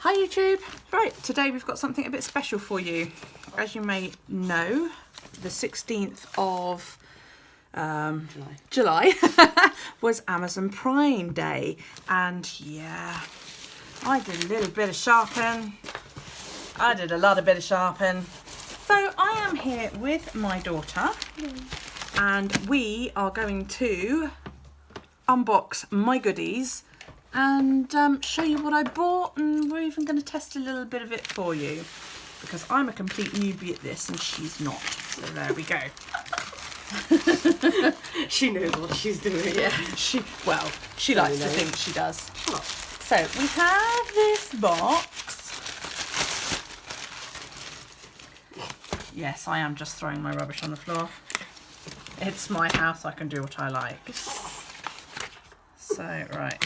Hi YouTube! Right, today we've got something a bit special for you. As you may know, the 16th of July was Amazon Prime Day, and yeah, I did a little bit of shopping. I did a lot of bit of shopping. So I am here with my daughter and we are going to unbox my goodies and show you what I bought, and we're even going to test a little bit of it for you because I'm a complete newbie at this and she's not. So there we go. She knows what she's doing. Yeah, she likes to think she does. Oh. So we have this box. Yes, I am just throwing my rubbish on the floor. It's my house, I can do what I like. So, right.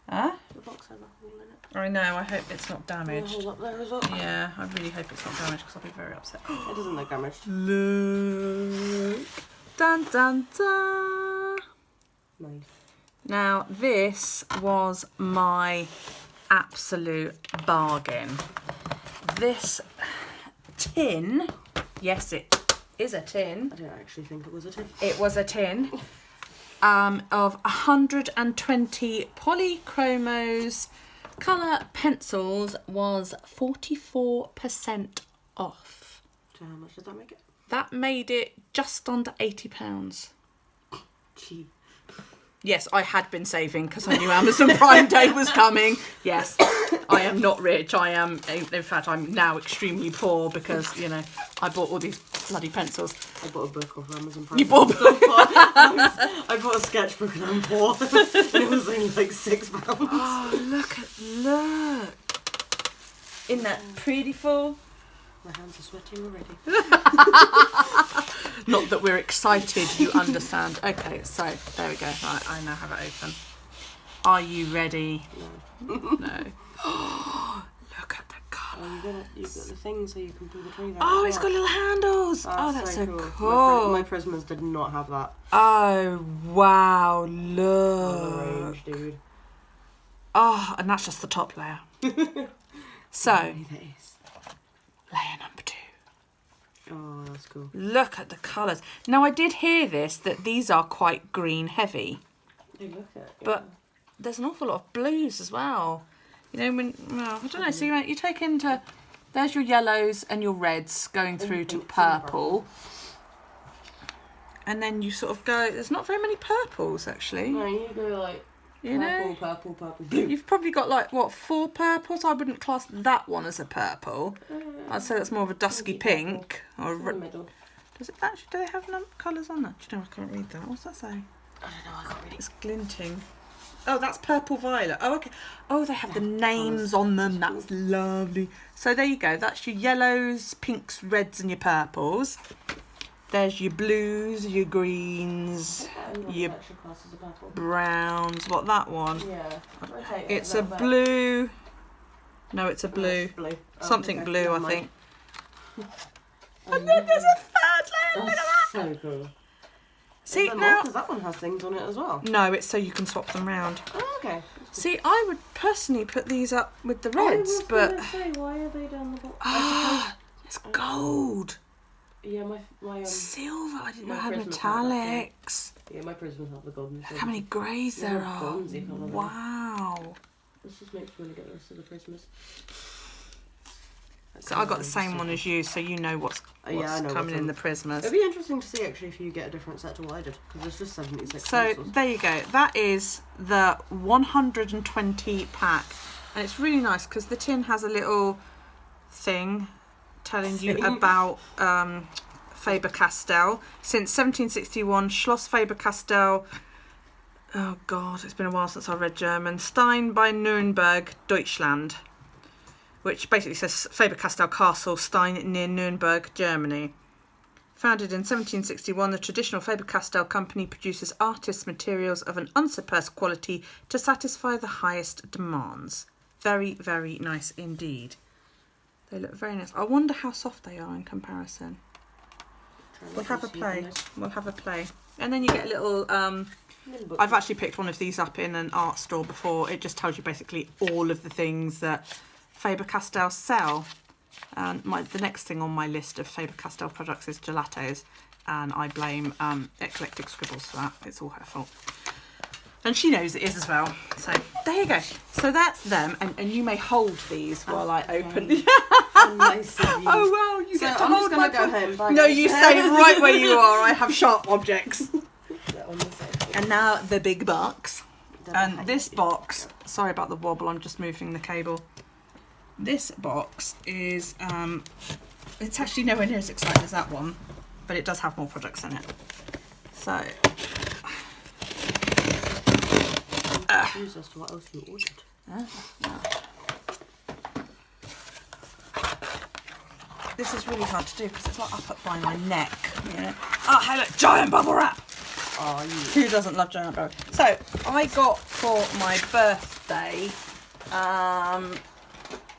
Huh? The box has a hole in it. I know, I hope it's not damaged. There's a hole up there as well. Yeah, I really hope it's not damaged because I'll be very upset. It doesn't look damaged. Look. Dun dun dun. Nice. Now, this was my absolute bargain. This tin, yes it is a tin. I don't actually think it was a tin. It was a tin of 120 Polychromos colour pencils was 44% off. So how much did that make it? That made it just under £80. Gee. Yes, I had been saving because I knew Amazon Prime Day was coming. Yes, I am not rich. I am, in fact, I'm now extremely poor because, you know, I bought all these bloody pencils. I bought a book off Amazon Prime. You bought a book? I bought a sketchbook and I'm poor. And it was only like £6. Oh, look. Isn't that prettiful? My hands are sweating already. Not that we're excited, you understand. Okay, so there we go. Right, I now have it open. Are you ready? No. No. Look at the colour. Oh, you've got the thing so you can pull the tree out. Oh, it's got little handles. Oh, that's so cool. cool. My Prismas did not have that. Oh, wow. On the Look. range, dude. Oh, and that's just the top layer. So, layer number 2. Oh, that's cool. Look at the colours. Now, I did hear that these are quite green heavy, They look at it. but there's an awful lot of blues as well. You know, I don't know, so you take into, there's your yellows and your reds going through to purple. And then you sort of go, there's not very many purples actually. No, you go like purple, blue. You've probably got like, what, 4 purples? I wouldn't class that one as a purple. I'd say that's more of a dusky pink. Or in the middle. does it actually, do they have colours on that? Do you know, I can't read that. What's that say? I don't know, I can't read it. It's glinting. Oh, that's purple violet. Oh, okay. Oh, they have the names on them. That's lovely. So there you go. That's your yellows, pinks, reds and your purples. There's your blues, your greens, your browns. What, that one? Yeah. It's a blue. No, it's a blue. It's blue. Oh, Something okay. blue, I Never think. mind. And then there's a third layer. Look at that. So cool. See, now, now... because that one has things on it as well. No, it's so you can swap them round. Oh, okay. See, I would personally put these up with the I reds, was but... gonna say, why are they down the bottom? Ah, it's gold. Yeah, my Silver. I didn't know my I had Prismas have metallics. yeah, my Prismas have the golden. Look how many greys Yeah, there are. bronzy colour. Wow. This just makes me want to get the rest of the Prismas. So I got the same one as you, so you know what's yeah, I know coming in the It'd Prismas. be interesting to see actually if you get a different set to what I did, because there's just 76 So pencils. there you go. That is the 120 pack, and it's really nice because the tin has a little thing telling you about Faber-Castell. Since 1761, Schloss Faber-Castell. Oh God, it's been a while since I read German. Stein bei Nürnberg, Deutschland. Which basically says Faber-Castell Castle, Stein, near Nuremberg, Germany. Founded in 1761, the traditional Faber-Castell company produces artists' materials of an unsurpassed quality to satisfy the highest demands. Very, very nice indeed. They look very nice. I wonder how soft they are in comparison. We'll have a play. We'll have a play. And then you get a little I've actually picked one of these up in an art store before. It just tells you basically all of the things that Faber-Castell sell. And the next thing on my list of Faber-Castell products is gelatos, and I blame Eclectic Scribbles for that. It's all her fault. And she knows it is as well. So there you go. So that's them, and you may hold these while I open. Nice of you. Oh well, you get to I'm hold just my gonna go home. Bye, No, guys. you stay right where you are. I have sharp objects. They're on the side. And now the big box. They're And behind this you. box, sorry about the wobble, I'm just moving the cable. This box is, it's actually nowhere near as exciting as that one, but it does have more products in it. So, Confused as to what else you ordered. this is really hard to do because it's like up by my neck. Yeah. Oh, hey look, giant bubble wrap! Oh, you. Who doesn't love giant bubble wrap? So, I got for my birthday,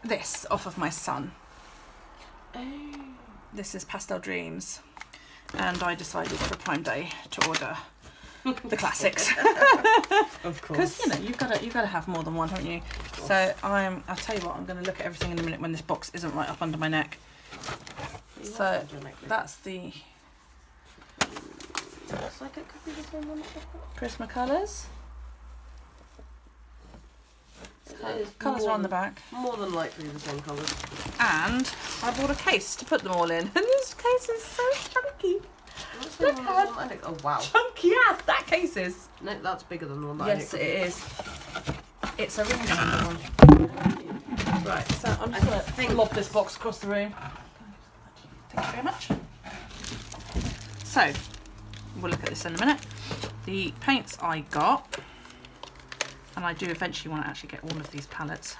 this off of my son. This is Pastel Dreams, and I decided for Prime Day to order the classics Of because course. you've got to have more than one, haven't you? So I'll tell you what, I'm going to look at everything in a minute when this box isn't right up under my neck. So that's the Looks like it could be the same one. Prismacolors. It is Colours are on the back. More than likely the same colours. And I bought a case to put them all in, and this case is so chunky. What's the one that's on my neck? Oh wow. Chunky ass that case is. No, that's bigger than the one that Yes, I it picked. is. It's a ring finder one. Right, so I'm just going to lob this box across the room. Thank you very much. So, we'll look at this in a minute. The paints I got, and I do eventually want to actually get all of these palettes.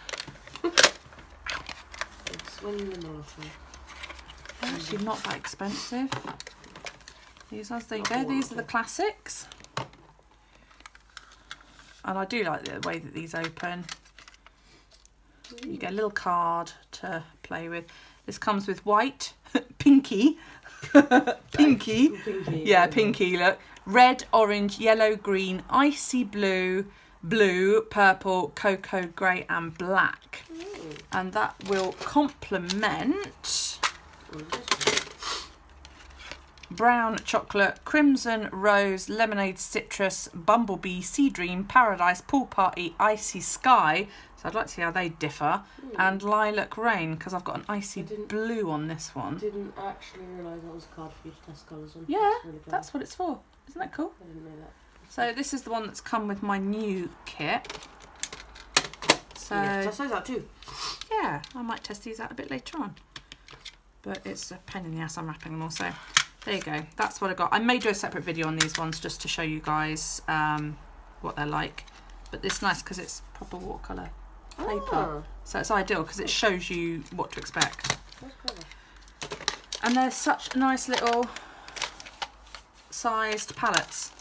It's when you're in the lottery. They're actually not that expensive. These ones, there you Not go. all These of are the them. classics. And I do like the way that these open. You get a little card to play with. This comes with white, pinky, pinky, Pinky. yeah, pinky, look, red, orange, yellow, green, icy blue, blue, purple, cocoa, grey and black. And that will complement brown chocolate, crimson, rose, lemonade, citrus, bumblebee, sea dream, paradise, pool party, icy sky. So I'd like to see how they differ. And lilac rain, because I've got an icy blue on this one. Didn't actually realise that was a card for you to test colours on. Yeah, That's really clever. that's what it's for. Isn't that cool? I didn't know that. So this is the one that's come with my new kit. So Yes, I say that too. yeah, I might test these out a bit later on. But it's a pain in the ass unwrapping them all. So there you go. That's what I got. I may do a separate video on these ones just to show you guys what they're like. But it's nice because it's proper watercolour paper. So it's ideal because it shows you what to expect. That's clever. And they're such nice little sized palettes.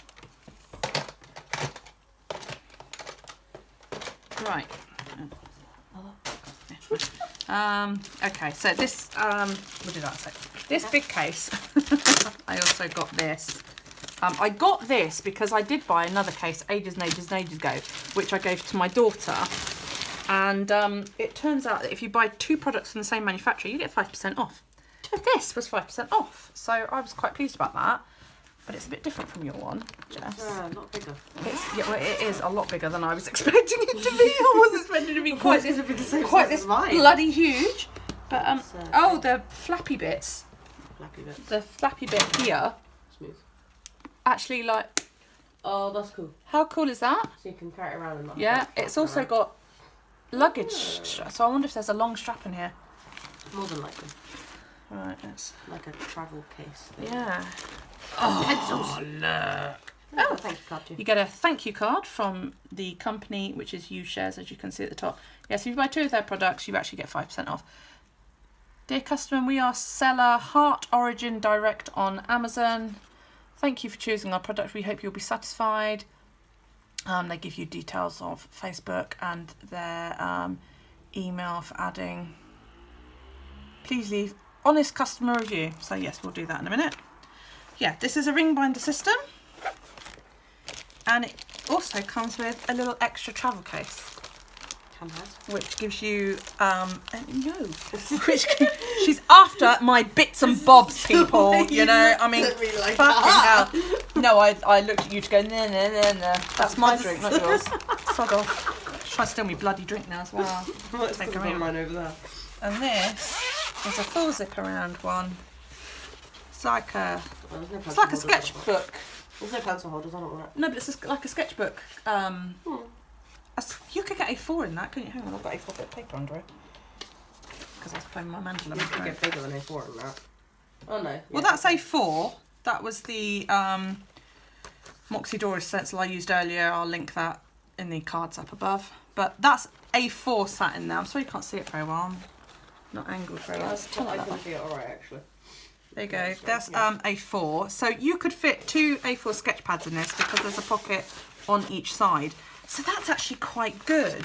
Right. Okay, so this we'll do that in a sec. This big case. I also got this. I got this because I did buy another case ages and ages and ages ago, which I gave to my daughter. And it turns out that if you buy 2 products from the same manufacturer, you get 5% off. This was 5% off, so I was quite pleased about that. But it's a bit different from your one, Jess. It's a lot bigger. Yeah, well, it is a lot bigger than I was expecting it to be. I wasn't expecting it to be quite this mine. bloody huge. But It's, the flappy bits, Flappy bit. the flappy bit here, Smooth. actually like, Oh, that's cool. how cool is that? So you can carry it around and not Yeah, have to it's fasten also around. got luggage. So I wonder if there's a long strap in here. More than likely. Right, let's. Like a travel case. Thing. Yeah. Pencils. Look. Oh, thank you, card too. You get a thank you card from the company, which is UShares, as you can see at the top. Yes, if you buy 2 of their products, you actually get 5% off. Dear customer, we are seller Heart Origin Direct on Amazon. Thank you for choosing our product. We hope you'll be satisfied. They give you details of Facebook and their email for adding. Please leave honest customer review. So yes, we'll do that in a minute. Yeah, this is a ring binder system. And it also comes with a little extra travel case, which gives you she's after my bits and bobs, people. You know, I mean, like fucking hell. No, I looked at you to go, no. That's my drink, not yours. Sod off. Try to steal me bloody drink now as well. Take mine over there. And this is a full zip around one. It's like a sketchbook. There's no pencil holders on it. No, but it's like a sketchbook. You could get A4 in that, couldn't you? Hang on, I've got A4 bit of paper under it. Because I was playing my mandolin. You could get bigger than A4 in that. Oh no. Well, that's A4. That was the Moxie Doris stencil I used earlier. I'll link that in the cards up above. But that's A4 sat in there. I'm sorry you can't see it very well. I'm not angled very well. I can see it alright, actually. There you go. That's A4. So you could fit 2 A4 sketch pads in this because there's a pocket on each side. So that's actually quite good.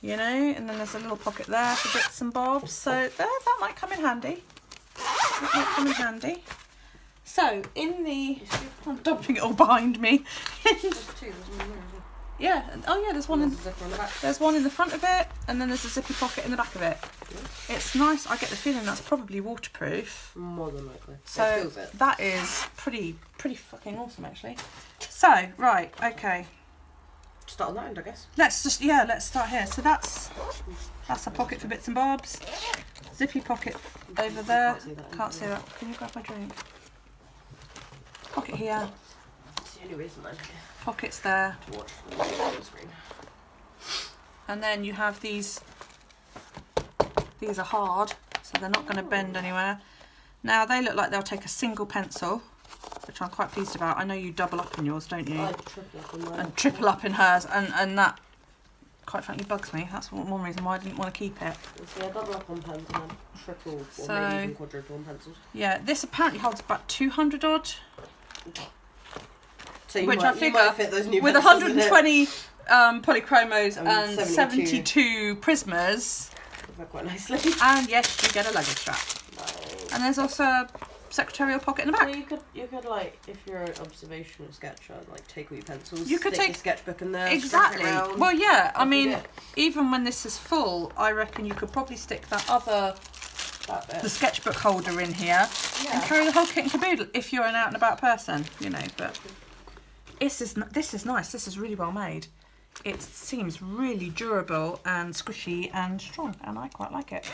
You know, and then there's a little pocket there for bits and bobs. So that might come in handy. So in the... I'm dumping it all behind me. Yeah. Oh yeah, there's one in the back. There's one in the front of it, and then there's a zippy pocket in the back of it. It's nice. I get the feeling that's probably waterproof. More than likely. So that is pretty fucking awesome, actually. So right, okay. Start on that end, I guess. Let's start here. So that's a pocket for bits and bobs. Zippy pocket over there. Can't see that. Can you grab my drink? Pocket here. That's the only reason I'm here. Pockets there. To watch the screen. And then you have these. These are hard, so they're not going to bend anywhere. Now they look like they'll take a single pencil, which I'm quite pleased about. I know you double up in yours, don't you? I triple up in mine. And triple up in hers, and that quite frankly bugs me. That's one reason why I didn't want to keep it. So yeah, double up on pens and then triple or maybe even quadruple on pencils. Yeah, this apparently holds about 200 odd. So you which might, I figure fit those new with pencils 120 polychromos and 72. 72 Prismas. Quite nicely. And yes, you get a luggage strap. Nice. And there's also a secretarial pocket in the back. So you could like, if you're an observational sketcher, like take all your pencils, you could stick take your sketchbook in there, exactly. strap it around. Well, yeah. I mean, Yeah. even when this is full, I reckon you could probably stick that other the sketchbook holder in here and carry the whole kit and caboodle if you're an out and about person, you know. But this is nice. This is really well made. It seems really durable and squishy and strong, and I quite like it.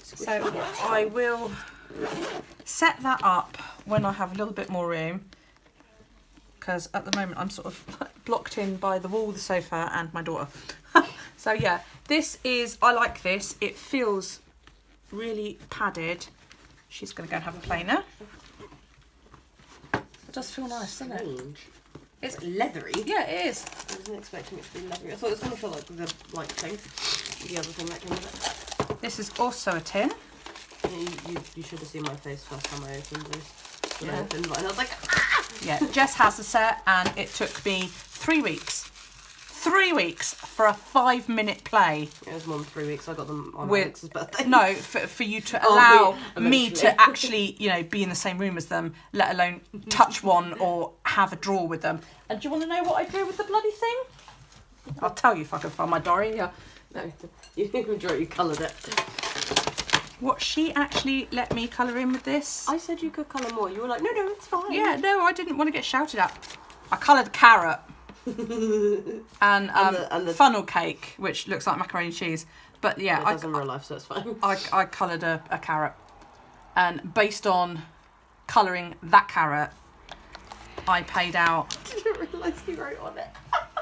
So I will set that up when I have a little bit more room, because at the moment I'm sort of blocked in by the wall, the sofa, and my daughter. So yeah, I like this. It feels really padded. She's going to go and have a play now. It does feel nice, doesn't it? It's leathery. Yeah, it is. I wasn't expecting it to be leathery. I thought it was going to feel like the light thing. The other thing that came with it. This is also a tin. You should have seen my face first time I opened this. When I Yeah. opened mine, I was like, ah! Yeah, Jess has a set, and it took me 3 weeks. 3 weeks for a 5-minute play. It was more than 3 weeks. I got them on With- Alex's birthday. No, for you to allow me eventually. to actually, you know, be in the same room as them, let alone touch one or have a draw with them. And do you want to know what I drew with the bloody thing? I'll tell you if I can find my diary. Yeah. No, you can draw it, you coloured it. What she actually let me colour in with this. I said you could colour more. You were like, no, it's fine. Yeah, no, I didn't want to get shouted at. I coloured carrot. and the funnel cake, which looks like macaroni and cheese. But yeah, it does in real life, so it's fine. I coloured a carrot. And based on colouring that carrot, I paid out... I didn't realise you wrote on it.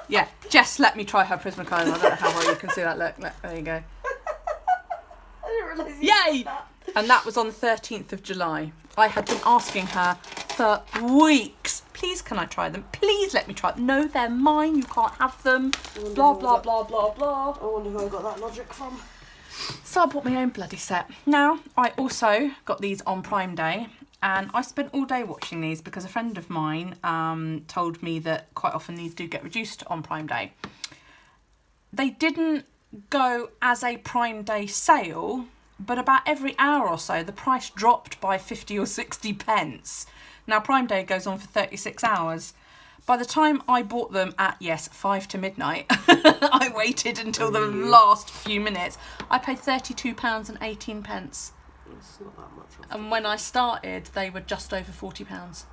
Yeah, Jess let me try her Prismacolor. I don't know how well you can see that. Look, there you go. I didn't realise you Yay! did that. And that was on the 13th of July. I had been asking her for weeks, please can I try them? Please let me try them. No, they're mine, you can't have them. Blah, blah, blah, blah, blah. I wonder who I got that logic from. So I bought my own bloody set. Now, I also got these on Prime Day, and I spent all day watching these because a friend of mine told me that quite often these do get reduced on Prime Day. They didn't go as a Prime Day sale, but about every hour or so the price dropped by 50 or 60 pence. Now Prime Day goes on for 36 hours, By the time I bought them at, yes, 5 to midnight, I waited until the last few minutes. I paid £32.18. It's not that much. And when I started, they were just over £40.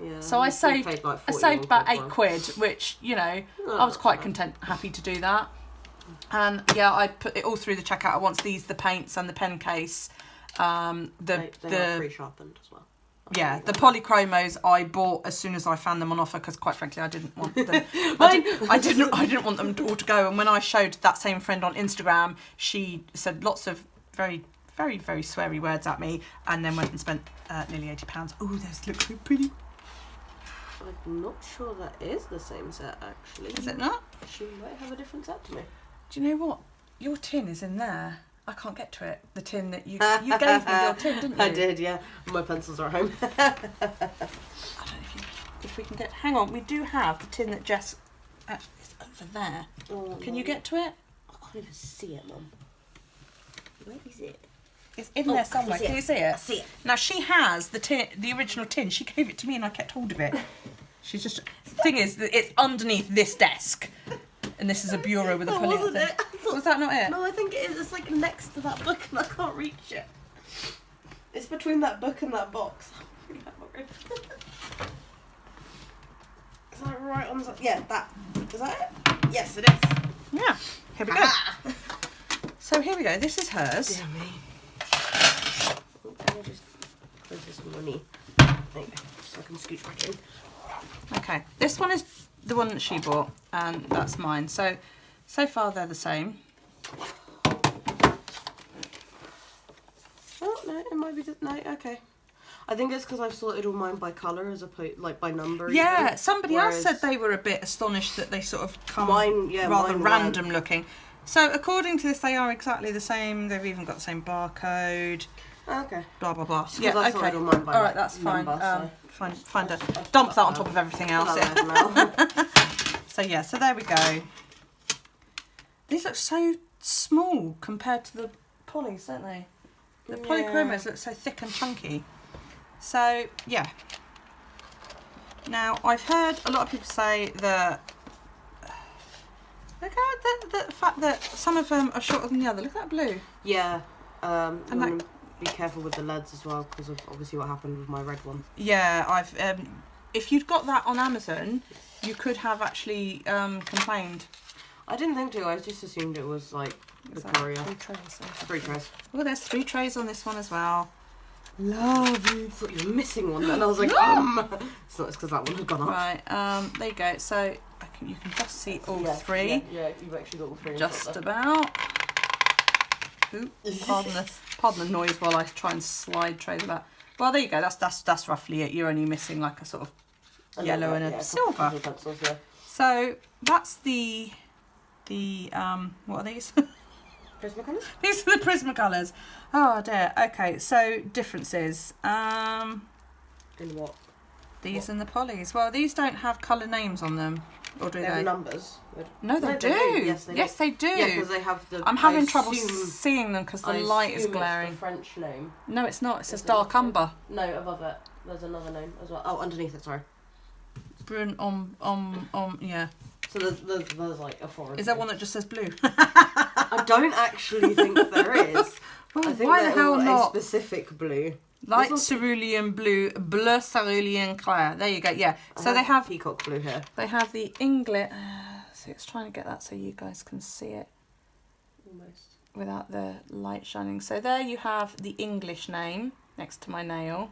Yeah. So I saved, paid like I saved about £41. £8, which, you know, No, I was quite that's happy to do that. And yeah, I put it all through the checkout at once. These, the paints and the pen case. They are pre-sharpened as well. Yeah, the polychromos I bought as soon as I found them on offer because, quite frankly, I didn't want them. I didn't want them all to go. And when I showed that same friend on Instagram, she said lots of very, very, very sweary words at me, and then went and spent nearly £80. Oh, those look so pretty. I'm not sure that is the same set actually. Is it not? She might have a different set to me. Do you know what? Your tin is in there. I can't get to it. The tin that you gave me your tin, didn't you? I did, yeah. My pencils are at home. I don't know if we can get. Hang on, we do have the tin that Jess. It's over there. Oh, Can you get to it? I can't even see it, Mum. Where is it? It's in there somewhere. Can you see it? I see it. Now she has the tin, the original tin. She gave it to me, and I kept hold of it. She's just. The thing is that it's underneath this desk, and this is a bureau with a That pulley. wasn't it. Was that not it? No, I think it is. It's like next to that book, and I can't reach it. It's between that book and that box. Is that right on the side? Yeah, that. Is that it? Yes, it is. Yeah. Here we go. Ah! So here we go. This is hers. Dear me. I'll just close this on my knee. There you go. So I can scoot back in. Okay. This one is the one that she bought, and that's mine. So far they're the same. Oh no, it might be no. Okay. I think it's because I've sorted all mine by colour as opposed like by number. Yeah. even. Somebody else Whereas said they were a bit astonished that they sort of come Mine, yeah, rather mine random looking. So according to this, they are exactly the same. They've even got the same barcode. Okay. Blah blah blah. Just 'cause I sorted all mine by All right, like, that's fine. number, Find a dump that on top of everything else. Yeah. So yeah, so there we go. These look so small compared to the polys, don't they? The polychromos look so thick and chunky. So yeah. Now I've heard a lot of people say that. Look at the fact that some of them are shorter than the other. Look at that blue. Yeah. And And like, be careful with the leads as well because of obviously what happened with my red one. Yeah, I've. If you'd got that on Amazon, you could have actually complained. I didn't think to. I just assumed it was like Victoria. 3 trays. 3 trays. Oh, there's 3 trays on this one as well. Lovely. I thought you were missing one, and I was like, It's not because that one had gone up. Right. There you go. So you can just see all 3. Yeah, you've actually got all 3. Just about. Ooh, pardon the noise while I try and slide tray them out. Well, there you go. That's roughly it. You're only missing like a sort of yellow and a silver. Pencils, yeah. So that's the what are these? Prismacolors? These are the Prismacolors. Oh dear. Okay, so differences. In what? These and the polys. Well, these don't have colour names on them, or do They have they? numbers. No, they do. Yes, they do. do. Yeah, because they have the. I'm having I trouble assume- seeing them because the I light is assume it's glaring. the French name. No, it's not. It says Is it Dark different? Umber. No, above it. There's another name as well. Oh, underneath it. Sorry. Brun yeah. So there's like a foreign. Is there name. one that just says blue? I don't actually think there is. Well, I think why the they're hell all not? a specific blue. Light Wasn't- cerulean blue, bleu cerulean clair. There you go. Yeah. So they have peacock blue here. they have the English. So it's trying to get that so you guys can see it Almost. without the light shining. So there you have the English name next to my nail,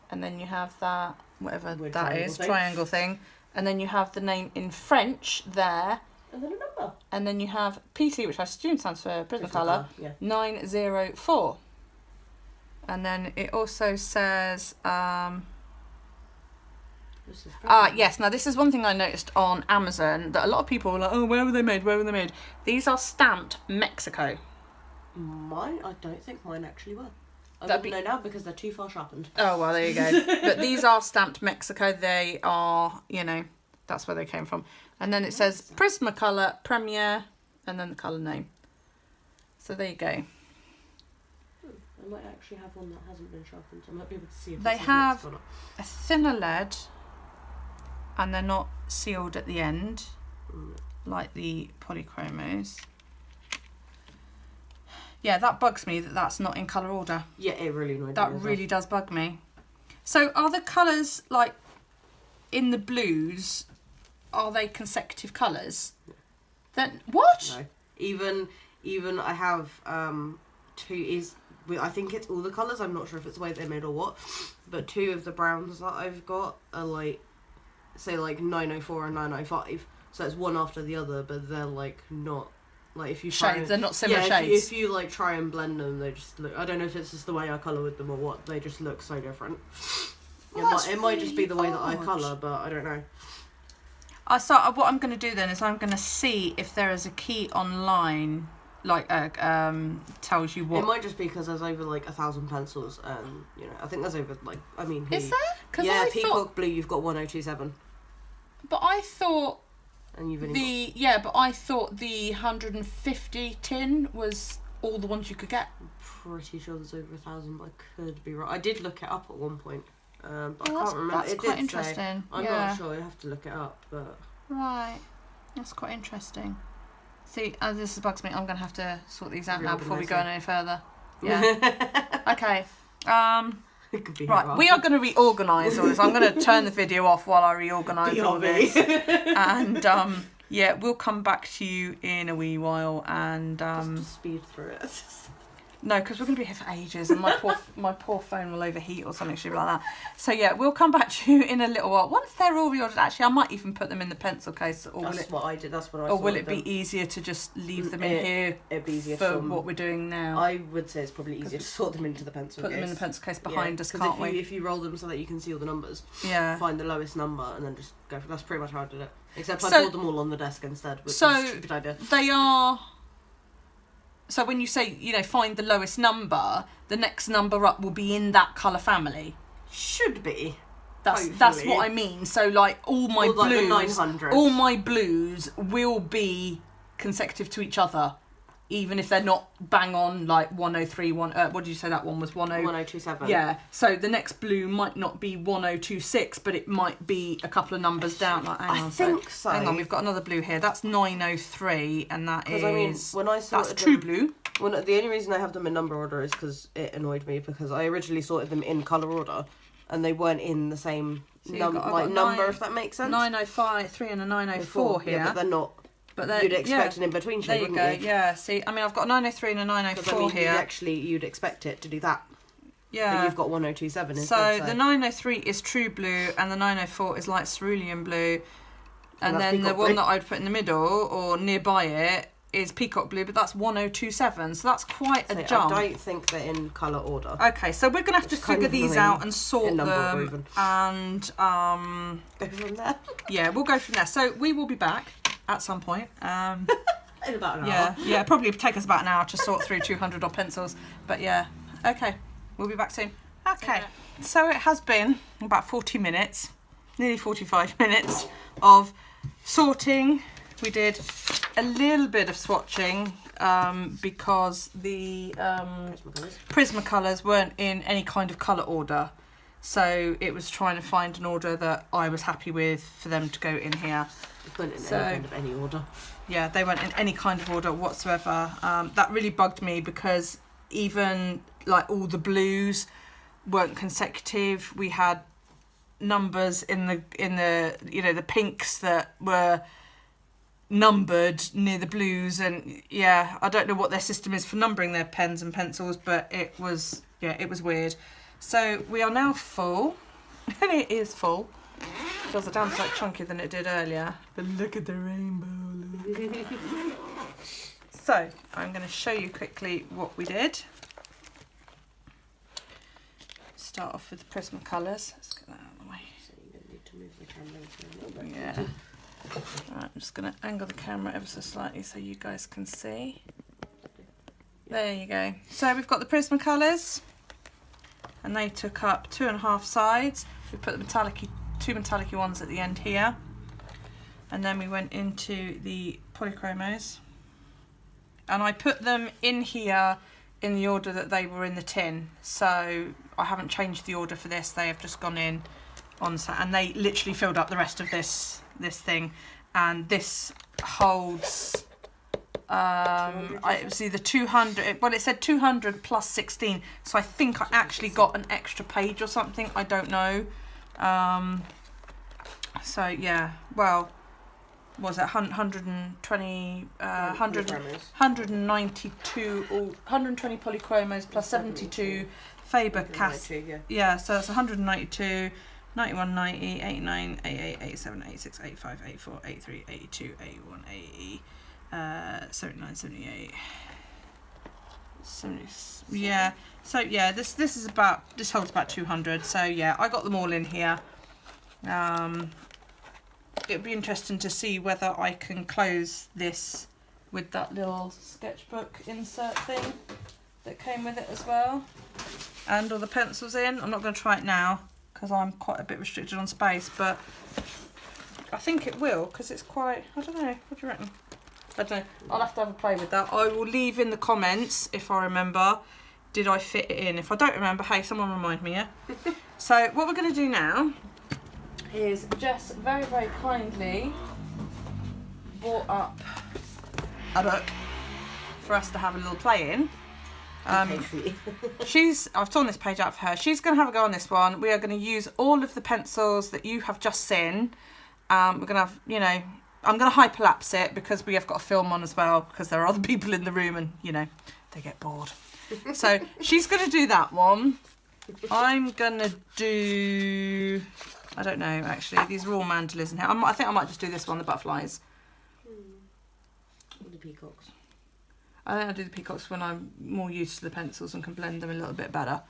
and then you have that whatever Weird that triangle is thing. triangle thing, and then you have the name in French there, And then a number. and then you have PT, which I assume stands for Prismacolor. Yeah. 904. And then it also says, This is yes, now this is one thing I noticed on Amazon that a lot of people were like, oh, where were they made? Where were they made? These are stamped Mexico. Mine, I don't think mine actually were. I That'd wouldn't know now because they're too far sharpened. Oh, well, there you go. But these are stamped Mexico. They are, you know, that's where they came from. And then it says Prismacolor Premier and then the colour name. So there you go. I might actually have one that hasn't been sharpened. I might be able to see if They this is have mixed or not. a thinner lead and they're not sealed at the end like the polychromos. Yeah, that bugs me that that's not in colour order. Yeah, it really annoyed me. That really does bug me. So are the colours, like, in the blues, are they consecutive colours? Then what? No. Even I have two I think it's all the colours. I'm not sure if it's the way they're made or what, but two of the browns that I've got are like, say like 904 and 905. So it's one after the other, but they're like not like if you try Shades, they're not similar yeah, shades. If you like try and blend them, they just look. I don't know if it's just the way I colour with them or what. They just look so different. Well, it might just be the way that I odd. colour, but I don't know. What I'm going to do then is I'm going to see if there is a key online, like tells you what. It might just be because there's over like 1,000 pencils, and you know I think there's over like Is there? Cause yeah, I Peacock thought, Blue you've got 1027, but I thought and you've only got, I thought the 150 tin was all the ones you could get. pretty sure there's over 1,000, but I could be wrong. I did look it up at one point, but I Well, can't remember. That's It quite did interesting. say. I'm yeah. not sure. You have to look it up, but Right, that's quite interesting. See, as this bugs me, I'm going to have to sort these out now before we go Reorganise any further. Yeah. Okay. it could be Right, we are going to reorganise all this. I'm going to turn the video off while I reorganise all this. And yeah, we'll come back to you in a wee while. And Just speed through it. no, because we're going to be here for ages, and my poor phone will overheat or something stupid like that. So yeah, we'll come back to you in a little while. Once they're all reordered, actually, I might even put them in the pencil case, or That's what I did. That's what I. or will sorted it be them. easier to just leave them in here It'd be easier for from what we're doing now? I would say it's probably easier to sort them into the pencil Put case. them in the pencil case behind us, 'cause can't we? if you roll them so that you can see all the numbers, Yeah. find the lowest number and then just go for. That's pretty much how I did it. Except I So- poured them all on the desk instead, which so- is a stupid idea. They are. So when you say, find the lowest number, the next number up will be in that colour family. Should be. That's Hopefully. what I mean. So like all my Or like the blues, 900s. all my blues will be consecutive to each other, even if they're not bang on like 103. What did you say that one was? 10. 1027. Yeah. So the next blue might not be 1026, but it might be a couple of numbers down. Like, I think so. Hang on, we've got another blue here. That's 903, and that is. Because I mean, when I sorted that's true them, blue. the only reason I have them in number order is because it annoyed me because I originally sorted them in colour order, and they weren't in the same So I've got number. If that makes sense. 905, and a 904 here. Yeah, but they're not. But they're, You'd expect an in between There shade, you go. wouldn't you? Yeah. See, I mean, I've got a 903 and a 904 here. You'd expect it to do that. Yeah. But you've got 1027 So instead. the 903 is true blue, and the 904 is light cerulean blue, and that's then the peacock one blue. that I'd put in the middle or nearby it is peacock blue, but that's 1027. So that's quite a jump. I don't think they're in colour order. Okay, so we're gonna have to It's kind figure of these annoying out and sort in number order them, even. and Go from there. yeah, we'll go from there. So we will be back at some point. In about an hour. Yeah, probably take us about an hour to sort through 200 odd pencils. But yeah, okay, we'll be back soon. Okay, so it has been about 40 minutes, nearly 45 minutes of sorting. We did a little bit of swatching because the Prismacolors weren't in any kind of colour order. So it was trying to find an order that I was happy with for them to go in here. Put it in So- any kind of any order. Yeah, they weren't in any kind of order whatsoever. That really bugged me because even like all the blues weren't consecutive. We had numbers in the the pinks that were numbered near the blues, and yeah, I don't know what their system is for numbering their pens and pencils, but it was weird. So we are now full, and it is full. It does a damn sight chunkier than it did earlier. But look at the rainbow. Look. So I'm going to show you quickly what we did. Start off with the Prismacolors. Let's get that out of the way. So you're going to need to move the camera a little bit. Yeah. Right, I'm just going to angle the camera ever so slightly so you guys can see. There you go. So we've got the Prismacolors, and they took up 2.5 sides. We put the two metallic ones at the end here, and then we went into the polychromos, and I put them in here in the order that they were in the tin. So I haven't changed the order for this. They have just gone in on set, and they literally filled up the rest of this thing, and this holds it was either 200, well it said 200 plus 16, so I think I actually got an extra page or something, I don't know. So yeah, well, was it 120, 192, 120 polychromos plus 72 Faber-Castell. Yeah, so that's 192, 91, 90, 89, 88, 87, 86, 85, 84, 83, 82, 81, 80, 79, 78, 70, yeah. So yeah, this is about, this holds about 200. So yeah, I got them all in here. It'd be interesting to see whether I can close this with that little sketchbook insert thing that came with it as well, and all the pencils in. I'm not going to try it now because I'm quite a bit restricted on space, but I think it will, because it's quite, I don't know, what do you reckon? I don't know, I'll have to have a play with that. I will leave in the comments if I remember, did I fit it in? If I don't remember, hey, someone remind me, yeah? So what we're going to do now is Jess very, very kindly brought up a book for us to have a little play in. I've torn this page out for her. She's going to have a go on this one. We are going to use all of the pencils that you have just seen. We're going to have, you know, I'm going to hyperlapse it because we have got a film on as well, because there are other people in the room and, you know, they get bored. So she's going to do that one. I'm going to do, I don't know, actually. These are all mandalas in here. I think I might just do this one, the butterflies. The peacocks. I think I'll do the peacocks when I'm more used to the pencils and can blend them a little bit better.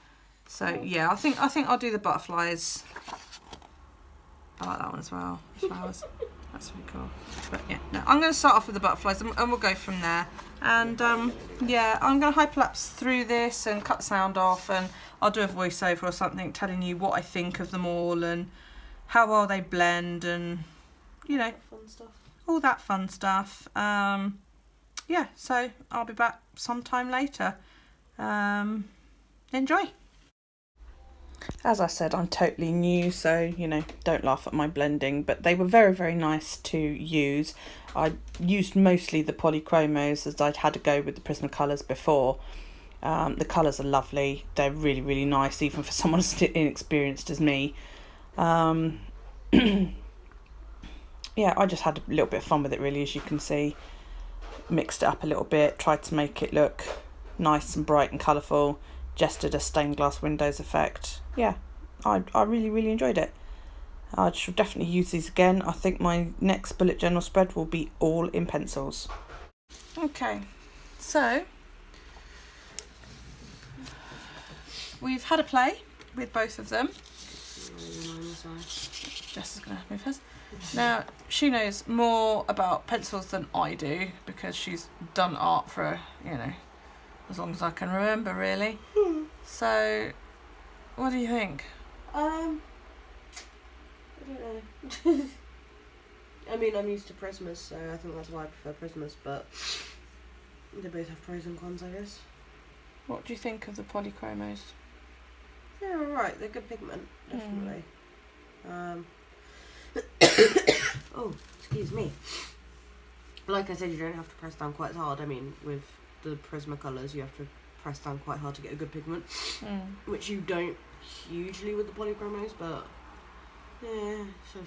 So yeah, I think I'll do the butterflies. I like that one as well. Flowers. That's really cool. But yeah, no, I'm going to start off with the butterflies and we'll go from there. And yeah, I'm going to hyperlapse through this and cut sound off, and I'll do a voiceover or something telling you what I think of them all and how well they blend, and you know, Fun stuff. all that fun stuff. Yeah, so I'll be back sometime later. Enjoy. As I said, I'm totally new, so, you know, don't laugh at my blending, but they were very, very nice to use. I used mostly the polychromos, as I'd had to go with the Prismacolors before. The colours are lovely. They're really, really nice, even for someone as inexperienced as me. Yeah, I just had a little bit of fun with it, really, as you can see. Mixed it up a little bit, tried to make it look nice and bright and colourful. Just did a stained glass windows effect. Yeah, I really, really enjoyed it. I should definitely use these again. I think my next bullet journal spread will be all in pencils. Okay, so we've had a play with both of them. Jess is going to move hers. Now, she knows more about pencils than I do, because she's done art for, you know, as long as I can remember, really. So, what do you think? I don't know. I mean, I'm used to Prismas, so I think that's why I prefer Prismas, but they both have pros and cons, I guess. What do you think of the polychromos? They're alright, they're good pigment, definitely. Oh, excuse me. Like I said, you don't have to press down quite as hard. I mean, with the Prismacolors, you have to press down quite hard to get a good pigment, which you don't hugely with the polychromos, but yeah, so.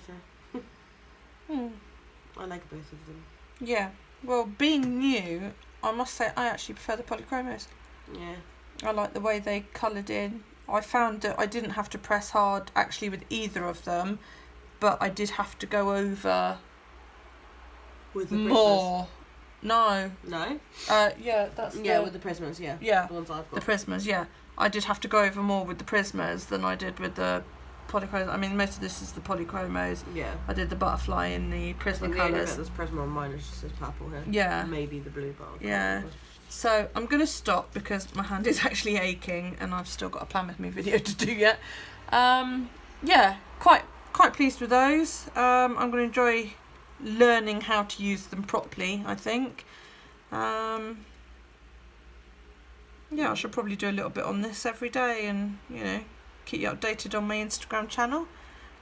I like both of them. Yeah, well, being new, I must say I actually prefer the polychromos. Yeah. I like the way they coloured in. I found that I didn't have to press hard actually with either of them, but I did have to go over With the more. No. No? Yeah, that's yeah, with the Prismas, yeah. Yeah, the ones I've the got. Prismas, yeah. I did have to go over more with the Prismas than I did with the polychromos. I mean, most of this is the polychromos. Yeah. I did the butterfly in the Prismacolors. There's Prisma on mine, it just says purple here. Yeah. Maybe the blue bar. Yeah. So I'm going to stop because my hand is actually aching and I've still got a Plan With Me video to do yet. Yeah, quite pleased with those. I'm going to enjoy learning how to use them properly, I think. Yeah, I should probably do a little bit on this every day and, you know, keep you updated on my Instagram channel.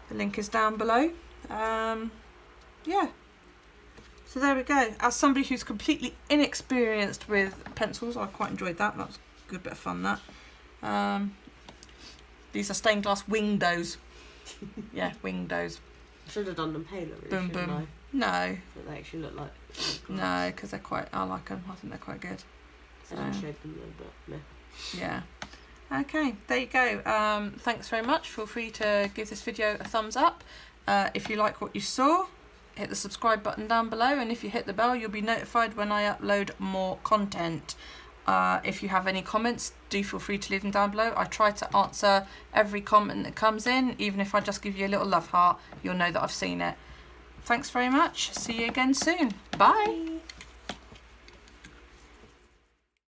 The link is down below. Yeah. So there we go. As somebody who's completely inexperienced with pencils, I quite enjoyed that. That was a good bit of fun, that. These are stained glass wing does. Yeah, wing does. Should have done them paler, Boom, shouldn't boom. I? No. But they actually look like No, because they're quite, I like them. I think they're quite good. I didn't shape them though, but no. Yeah. Okay, there you go. Thanks very much. Feel free to give this video a thumbs up. If you like what you saw, hit the subscribe button down below, and if you hit the bell, you'll be notified when I upload more content. If you have any comments, do feel free to leave them down below. I try to answer every comment that comes in. Even if I just give you a little love heart, you'll know that I've seen it. Thanks very much. See you again soon. Bye.